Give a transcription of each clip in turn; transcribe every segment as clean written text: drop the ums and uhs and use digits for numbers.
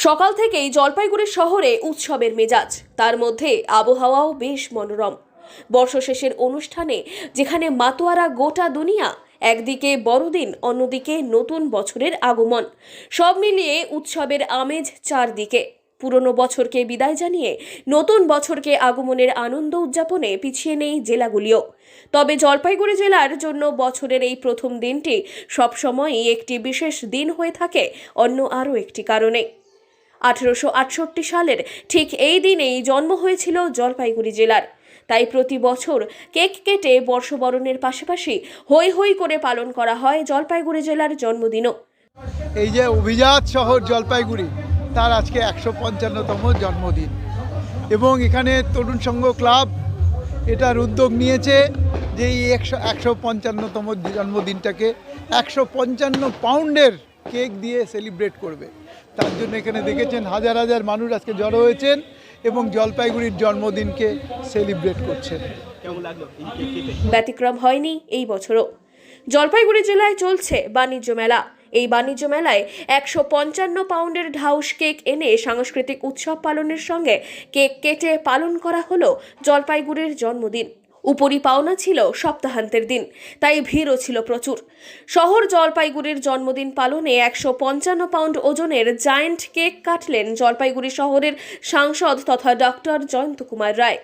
সকাল থেকেই জলপাইগুড়ি শহরে উৎসবের মেজাজ, তার মধ্যে আবহাওয়াও বেশ মনোরম। বর্ষশেষের অনুষ্ঠানে যেখানে মাতোয়ারা গোটা দুনিয়া, একদিকে বড়দিন, অন্যদিকে নতুন বছরের আগমন, সব মিলিয়ে উৎসবের আমেজ চারদিকে। পুরনো বছরকে বিদায় জানিয়ে নতুন বছরকে আগমনের আনন্দ উদযাপনে পিছিয়ে নেই জেলাগুলিও। তবে জলপাইগুড়ি জেলার জন্য বছরের এই প্রথম দিনটি সবসময়ই একটি বিশেষ দিন হয়ে থাকে অন্য আরও একটি কারণে। 1868 সালের ঠিক এই দিনেই জন্ম হয়েছিল জলপাইগুড়ি জেলার। তাই প্রতি বছর কেক কেটে বর্ষবরণের পাশাপাশি হৈ হৈ করে পালন করা হয় জলপাইগুড়ি জেলার জন্মদিনও। এই যে অভিজাত শহর জলপাইগুড়ি, তার আজকে 155তম জন্মদিন এবং এখানে তরুণ সংঘ ক্লাব এটার উদ্যোগ নিয়েছে যে এই 155তম জন্মদিনটাকে 155 পাউন্ডের কেক দিয়ে সেলিব্রেট করবে। তার জন্য এখানে দেখেছেন হাজার হাজার মানুষ আজকে জড়ো হয়েছেন এবং জলপাইগুড়ির জন্মদিনকে সেলিব্রেট করছেন। ব্যতিক্রম হয়নি এই বছরও। জলপাইগুড়ি জেলায় চলছে বাণিজ্য মেলা। এই বাণিজ্য মেলায় 155 পাউন্ডের ঢাউস কেক এনে সাংস্কৃতিক উৎসব পালনের সঙ্গে কেক কেটে পালন করা হলো জলপাইগুড়ির জন্মদিন। উপরি পাওনা ছিল সপ্তাহান্তের দিন, তাই ভিড়ও ছিল প্রচুর। শহর জলপাইগুড়ির জন্মদিন পালনে 155 পাউন্ড ওজনের জায়েন্ট কেক কাটলেন জলপাইগুড়ি শহরের সাংসদ তথা ডক্টর জয়ন্ত কুমার রায়।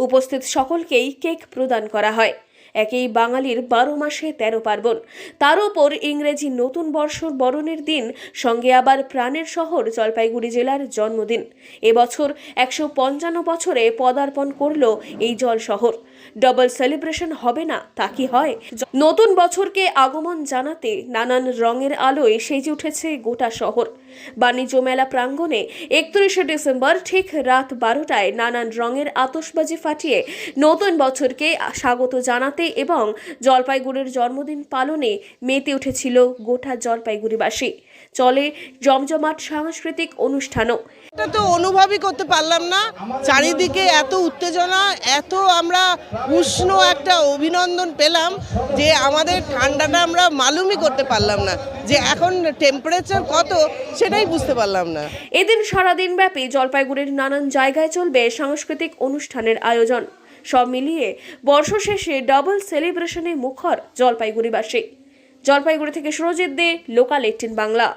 উপস্থিত সকলকেই কেক প্রদান করা হয়। একেই বাঙালির 12 মাসে 13 পার্বণ, তার উপর ইংরেজি নতুন বর্ষর বরণের দিন, সঙ্গে আবার প্রাণের শহর জলপাইগুড়ি জেলার জন্মদিন। এবছর 155 বছরে পদার্পণ করল এই জল শহর। ডবল সেলিব্রেশন হবে না তা কি হয়? নতুন বছরকে আগমন জানাতে নানান রঙের আলোয় সেজে উঠেছে গোটা শহর। বাণিজ্য মেলা প্রাঙ্গণে 31শে ডিসেম্বর ঠিক রাত 12টায় নানান রঙের আতশবাজি ফাটিয়ে নতুন বছরকে স্বাগত জানাতে এবং জলপাইগুড়ির জন্মদিন পালনে মেতে উঠেছিল গোটা জলপাইগুড়িবাসী। চলে জমজমাট সাংস্কৃতিক অনুষ্ঠানও। এটা তো অনুভবই করতে পারলাম না, চারিদিকে এত উত্তেজনা, এত আমরা উষ্ণ একটা অভিনন্দন পেলাম যে আমাদের ঠান্ডাটা আমরা মালুমই করতে পারলাম না, যে এখন টেম্পারেচার কত সেটাই বুঝতে পারলাম না। এদিন সারাদিন ব্যাপী জলপাইগুড়ির নানান জায়গায় চলবে সাংস্কৃতিক অনুষ্ঠানের আয়োজন। সব মিলিয়ে বর্ষ শেষে ডাবল সেলিব্রেশনে মুখর জলপাইগুড়িবাসী। জলপাইগুড়ি থেকে সুরজিৎ দে, লোকাল 18 বাংলা।